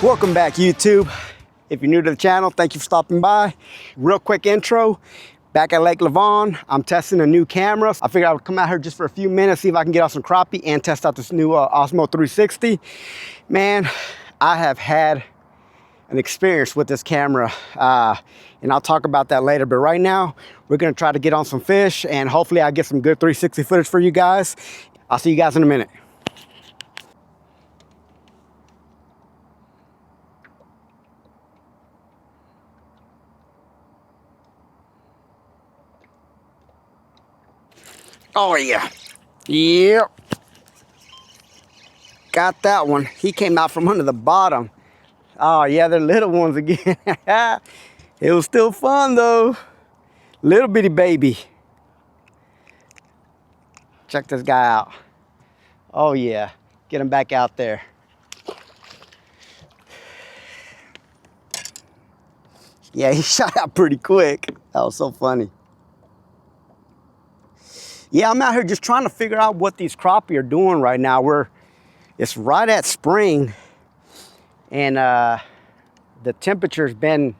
Welcome back, YouTube. If you're new to the channel, thank you for stopping by. Real quick intro. Back at Lake Lavon, I'm testing a new camera. I figured I would come out here just for a few minutes, see if I can get out some crappie and test out this new Osmo 360. Man, I have had an experience with this camera, and I'll talk about that later. But right now, we're gonna try to get on some fish, and hopefully I'll get some good 360 footage for you guys. I'll see you guys in a minute. Oh yeah, yep. Got that one. He came out from under the bottom. Oh yeah, they're little ones again. It was still fun though. Little bitty baby. Check this guy out. Oh yeah, get him back out there. Yeah, he shot out pretty quick. That was so funny. Yeah, I'm out here just trying to figure out what these crappie are doing right now. It's right at spring, and the temperature's been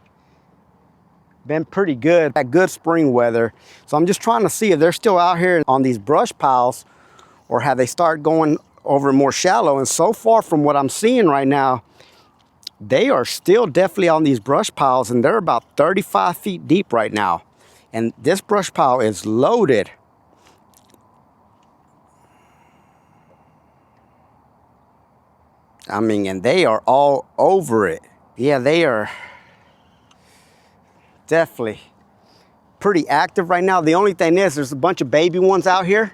pretty good, that good spring weather. So I'm just trying to see if they're still out here on these brush piles, or have they started going over more shallow. And so far from what I'm seeing right now, they are still definitely on these brush piles, and they're about 35 feet deep right now. And this brush pile is loaded. I mean, and they are all over it. Yeah, they are definitely pretty active right now. The only thing is, there's a bunch of baby ones out here.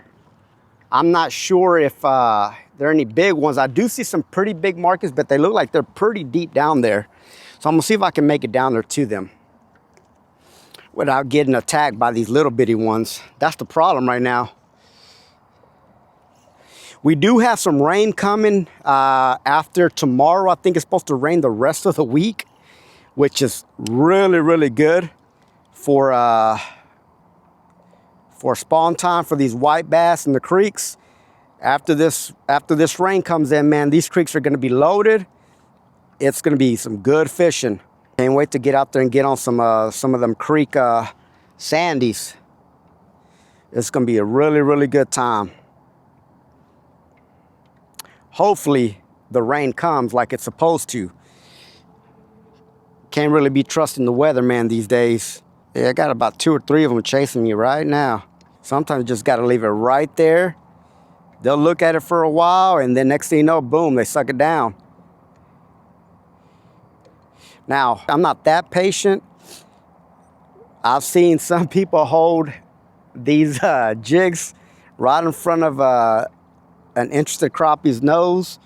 I'm not sure if there are any big ones. I do see some pretty big markers, but they look like they're pretty deep down there. So I'm gonna see if I can make it down there to them without getting attacked by these little bitty ones. That's the problem right now. We do have some rain coming after tomorrow. I think it's supposed to rain the rest of the week, which is really, really good for spawn time for these white bass in the creeks. After this rain comes in, man, these creeks are gonna be loaded. It's gonna be some good fishing. Can't wait to get out there and get on some of them creek sandies. It's gonna be a really, really good time. Hopefully the rain comes like it's supposed to. Can't really be trusting the weather, man, these days. Yeah, I got about 2 or 3 of them chasing me right now. Sometimes you just gotta leave it right there. They'll look at it for a while, and then next thing you know, boom, they suck it down. Now, I'm not that patient. I've seen some people hold these jigs right in front of an interested crappie's nose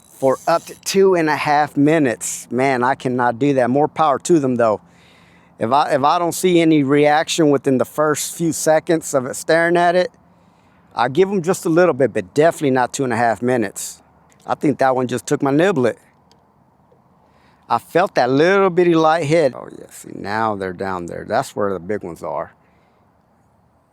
for up to 2.5 minutes. Man, I cannot do that. More power to them though. If I don't see any reaction within the first few seconds of it staring at it, I give them just a little bit, but definitely not 2.5 minutes. I think that one just took my niblet. I felt that little bitty light hit. Oh yeah, see, now they're down there. That's where the big ones are.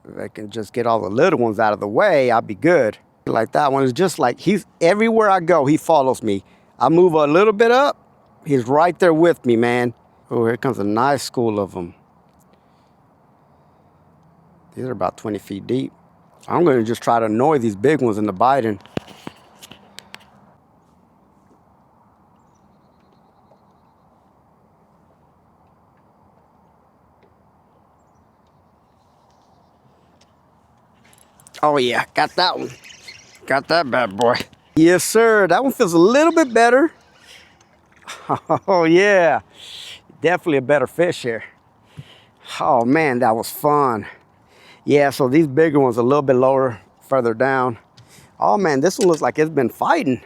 If I can just get all the little ones out of the way, I'll be good. Like that one is just like, he's everywhere I go, he follows me. I move a little bit up, he's right there with me, man. Oh, here comes a nice school of them. These are about 20 feet deep. I'm gonna just try to annoy these big ones into biting. Oh yeah, got that one. Got that bad boy. Yes, sir. That one feels a little bit better. Oh, yeah. Definitely a better fish here. Oh, man, that was fun. Yeah, so these bigger ones a little bit lower, further down. Oh, man, this one looks like it's been fighting.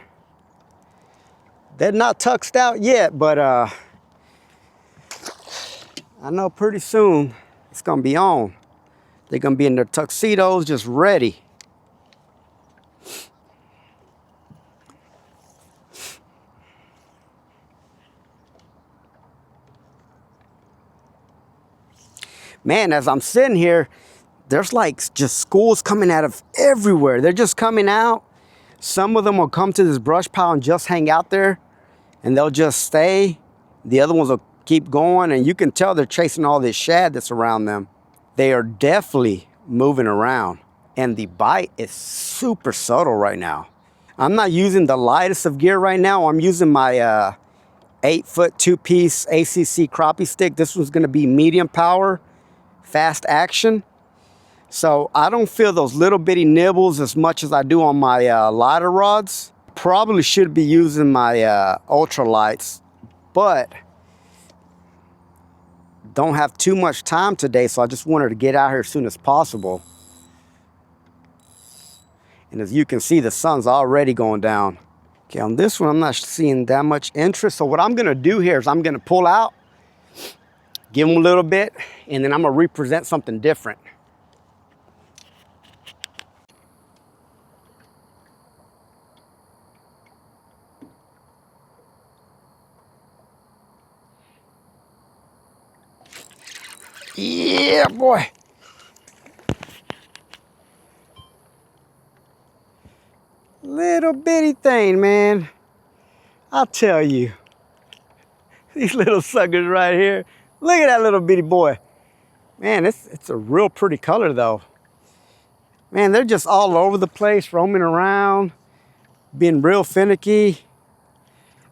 They're not tucked out yet, but I know pretty soon it's going to be on. They're going to be in their tuxedos just ready. Man, as I'm sitting here, there's like just schools coming out of everywhere. They're just coming out. Some of them will come to this brush pile and just hang out there and they'll just stay. The other ones will keep going, and you can tell they're chasing all this shad that's around them. They are definitely moving around, and the bite is super subtle right now. I'm not using the lightest of gear right now. I'm using my 8-foot 2-piece ACC crappie stick. This one's gonna be medium power, fast action. So I don't feel those little bitty nibbles as much as I do on my lighter rods. Probably should be using my ultralights, but don't have too much time today, so I just wanted to get out here as soon as possible. And as you can see, the sun's already going down. Okay, on this one, I'm not seeing that much interest. So what I'm gonna do here is I'm gonna pull out, give them a little bit, and then I'm gonna represent something different. Yeah, boy. Little bitty thing, man. I'll tell you. These little suckers right here. Look at that little bitty boy. Man, it's a real pretty color though. Man, they're just all over the place, roaming around, being real finicky.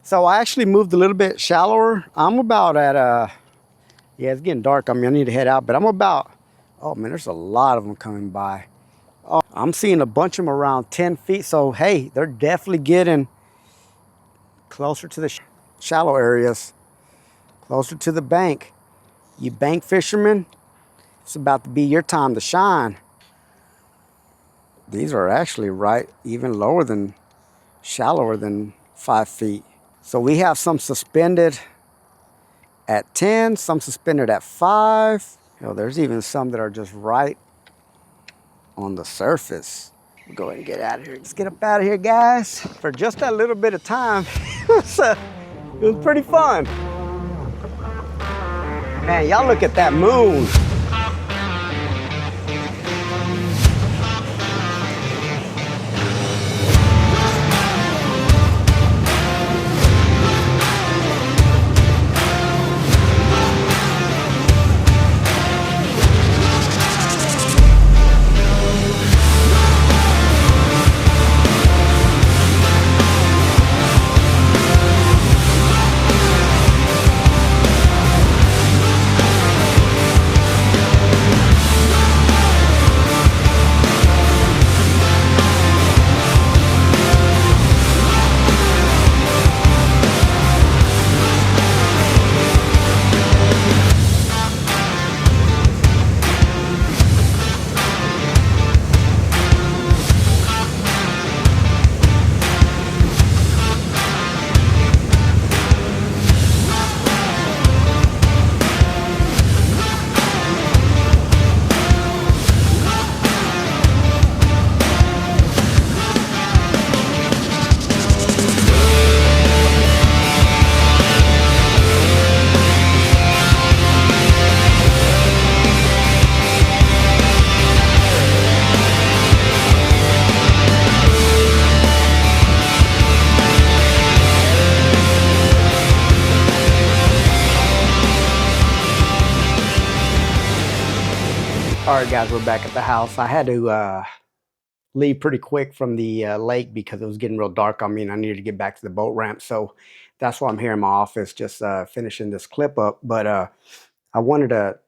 So I actually moved a little bit shallower. I'm about at, yeah, it's getting dark. I mean, I need to head out, but I'm about, oh man, there's a lot of them coming by. Oh, I'm seeing a bunch of them around 10 feet. So, hey, they're definitely getting closer to the shallow areas, closer to the bank. You bank fishermen, it's about to be your time to shine. These are actually right even lower than, shallower than 5 feet. So we have some suspended at 10, some suspended at 5. You know, there's even some that are just right on the surface. We'll go ahead and get out of here. Let's get up out of here, guys. For just that little bit of time, it was pretty fun. Man, y'all look at that moon. All right, guys, we're back at the house. I had to leave pretty quick from the lake because it was getting real dark on me and I needed to get back to the boat ramp. So that's why I'm here in my office just finishing this clip up. But I wanted to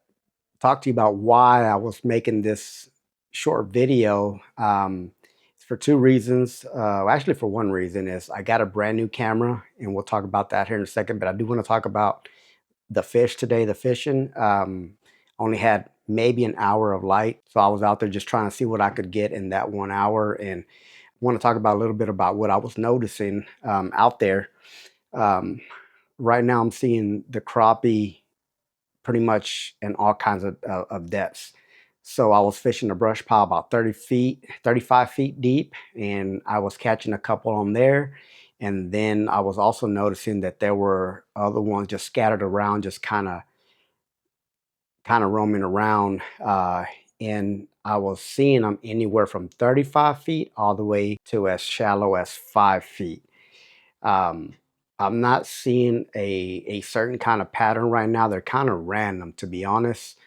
talk to you about why I was making this short video. It's for two reasons. Actually, for one reason is I got a brand new camera, and we'll talk about that here in a second. But I do want to talk about the fish today, the fishing. Only had maybe an hour of light. So I was out there just trying to see what I could get in that 1 hour. And I want to talk about a little bit about what I was noticing out there. Right now I'm seeing the crappie pretty much in all kinds of depths. So I was fishing a brush pile about 30 feet, 35 feet deep, and I was catching a couple on there. And then I was also noticing that there were other ones just scattered around, just kind of roaming around. And I was seeing them anywhere from 35 feet all the way to as shallow as 5 feet. I'm not seeing a certain kind of pattern right now. They're kind of random, to be honest.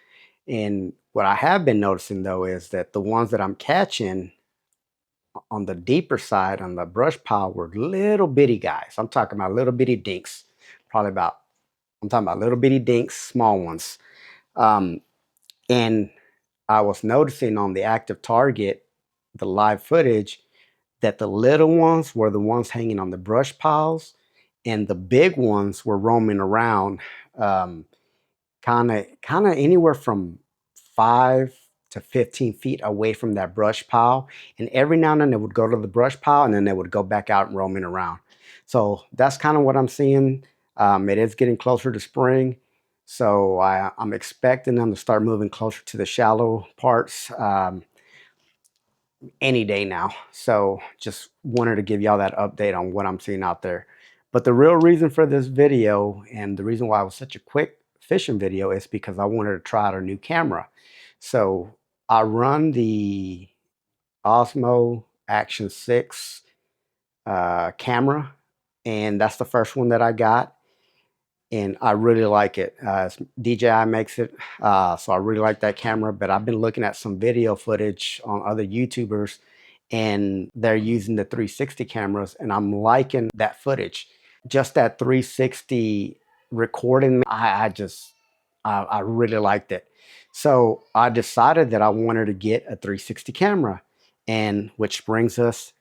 And what I have been noticing though is that the ones that I'm catching on the deeper side on the brush pile were little bitty guys. I'm talking about little bitty dinks, probably about, I'm talking about little bitty dinks, small ones. Um, and I was noticing on the active target, the live footage, that the little ones were the ones hanging on the brush piles, and the big ones were roaming around, um, kind of anywhere from 5 to 15 feet away from that brush pile. And every now and then they would go to the brush pile and then they would go back out and roaming around. So that's kind of what I'm seeing. It is getting closer to spring. So I'm expecting them to start moving closer to the shallow parts any day now. So just wanted to give y'all that update on what I'm seeing out there. But the real reason for this video, and the reason why it was such a quick fishing video, is because I wanted to try out a new camera. So I run the Osmo Action 6 camera, and that's the first one that I got. And I really like it. DJI makes it, so I really like that camera. But I've been looking at some video footage on other YouTubers, and they're using the 360 cameras, and I'm liking that footage. Just that 360 recording, I really liked it. So I decided that I wanted to get a 360 camera, and which brings us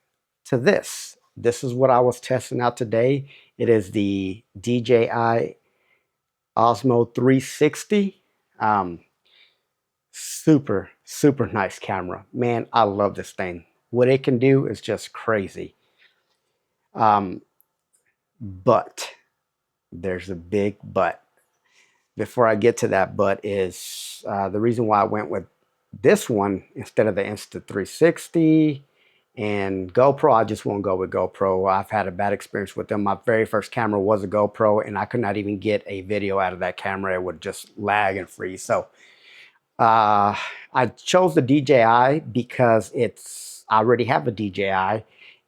to this. This is what I was testing out today. It is the DJI Osmo 360. Super nice camera. Man, I love this thing. What it can do is just crazy. But there's a big but. Before I get to that but is the reason why I went with this one instead of the Insta360 and GoPro. I just won't go with GoPro. I've had a bad experience with them. My very first camera was a GoPro, and I could not even get a video out of that camera. It would just lag and freeze. So I chose the DJI because I already have a DJI,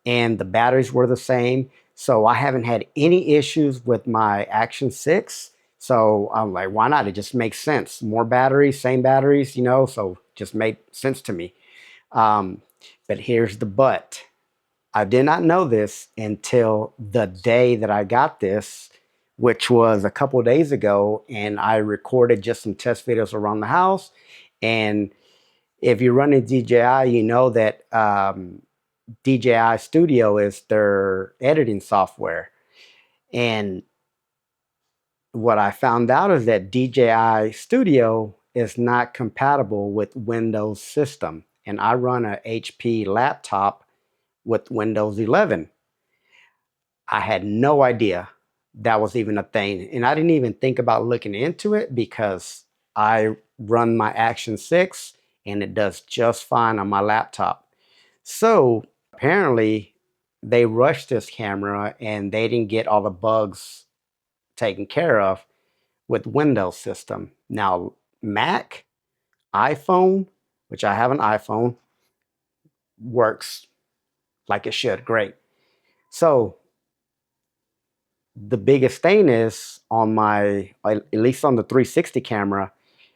and the batteries were the same. So I haven't had any issues with my Action 6. So I'm like, why not? It just makes sense. More batteries, same batteries, so just made sense to me. But here's the but. I did not know this until the day that I got this, which was a couple of days ago, and I recorded just some test videos around the house. And if you're running DJI, you know that DJI Studio is their editing software. And what I found out is that DJI Studio is not compatible with Windows system. And I run a HP laptop with Windows 11. I had no idea that was even a thing. And I didn't even think about looking into it because I run my Action 6 and it does just fine on my laptop. So apparently they rushed this camera and they didn't get all the bugs taken care of with Windows system. Now, Mac, iPhone, which I have an iPhone, works like it should. Great. So the biggest thing is on at least on the 360 camera,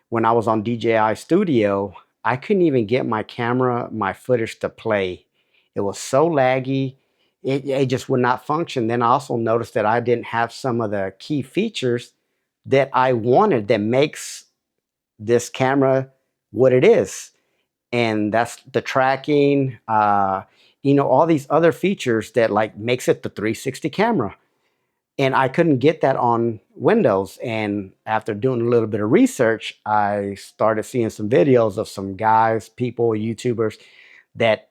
when I was on DJI Studio, I couldn't even get my footage to play. It was so laggy. It just would not function. Then I also noticed that I didn't have some of the key features that I wanted that makes this camera what it is. And that's the tracking, all these other features that like makes it the 360 camera. And I couldn't get that on Windows. And after doing a little bit of research, I started seeing some videos of some guys, people, YouTubers that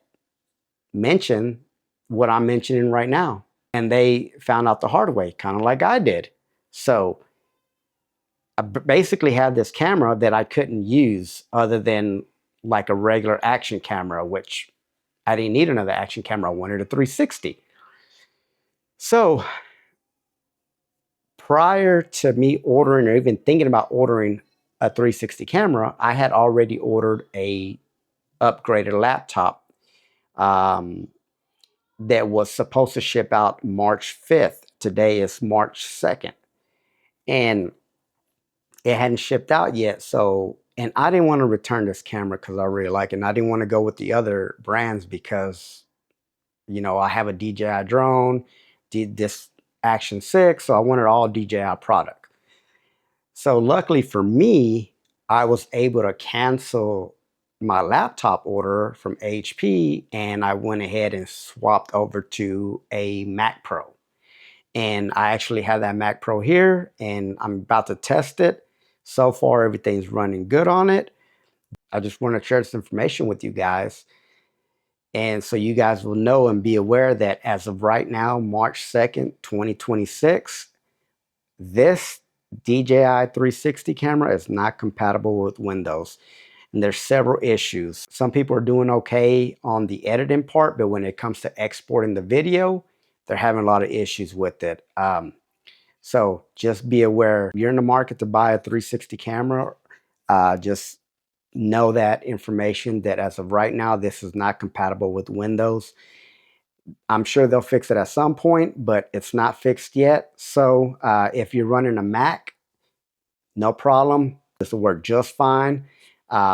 mention what I'm mentioning right now. And they found out the hard way, kind of like I did. So I basically had this camera that I couldn't use other than like a regular action camera, which I didn't need another action camera. I wanted a 360. So prior to me ordering or even thinking about ordering a 360 camera, I had already ordered a upgraded laptop that was supposed to ship out March 5th. today is March 2nd, and it hadn't shipped out yet. So, and I didn't want to return this camera because I really like it. And I didn't want to go with the other brands because, you know, I have a DJI drone, did this Action 6, so I wanted all DJI product. So luckily for me, I was able to cancel my laptop order from HP, and I went ahead and swapped over to a Mac Pro. And I actually have that Mac Pro here, and I'm about to test it. So far, everything's running good on it. I just want to share this information with you guys. And so you guys will know and be aware that as of right now, March 2nd, 2026, this DJI 360 camera is not compatible with Windows. And there's several issues. Some people are doing okay on the editing part, but when it comes to exporting the video, they're having a lot of issues with it. So just be aware, if you're in the market to buy a 360 camera, just know that information, that as of right now, this is not compatible with Windows. I'm sure they'll fix it at some point, but it's not fixed yet. So if you're running a Mac, no problem. This will work just fine.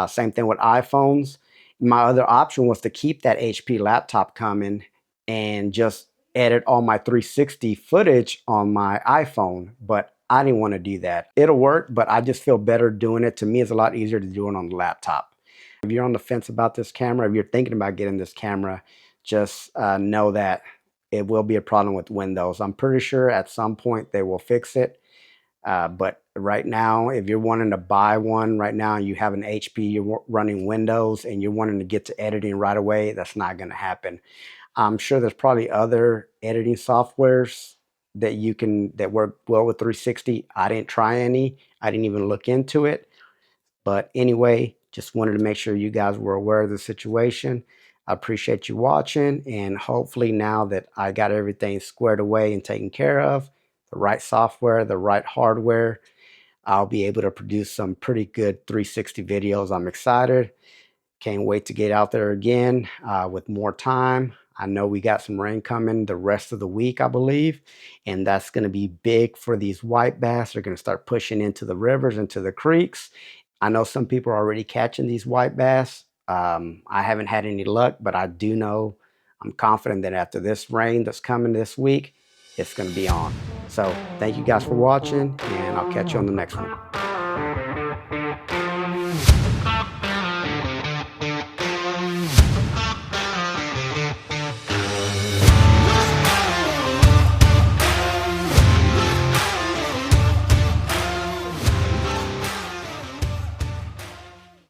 Same thing with iPhones. My other option was to keep that HP laptop coming and just edit all my 360 footage on my iPhone, but I didn't want to do that. It'll work, but I just feel better doing it. To me, it's a lot easier to do it on the laptop. If you're on the fence about this camera, if you're thinking about getting this camera, just know that it will be a problem with Windows. I'm pretty sure at some point they will fix it. But right now, if you're wanting to buy one right now and you have an HP, you're running Windows and you're wanting to get to editing right away, that's not going to happen. I'm sure there's probably other editing softwares that that work well with 360. I didn't try any. I didn't even look into it. But anyway, just wanted to make sure you guys were aware of the situation. I appreciate you watching, and hopefully now that I got everything squared away and taken care of, the right software, the right hardware, I'll be able to produce some pretty good 360 videos. I'm excited. Can't wait to get out there again with more time. I know we got some rain coming the rest of the week, I believe, and that's going to be big for these white bass. They're going to start pushing into the rivers, into the creeks. I know some people are already catching these white bass. I haven't had any luck, but I do know, I'm confident that after this rain that's coming this week, it's going to be on. So thank you guys for watching, and I'll catch you on the next one.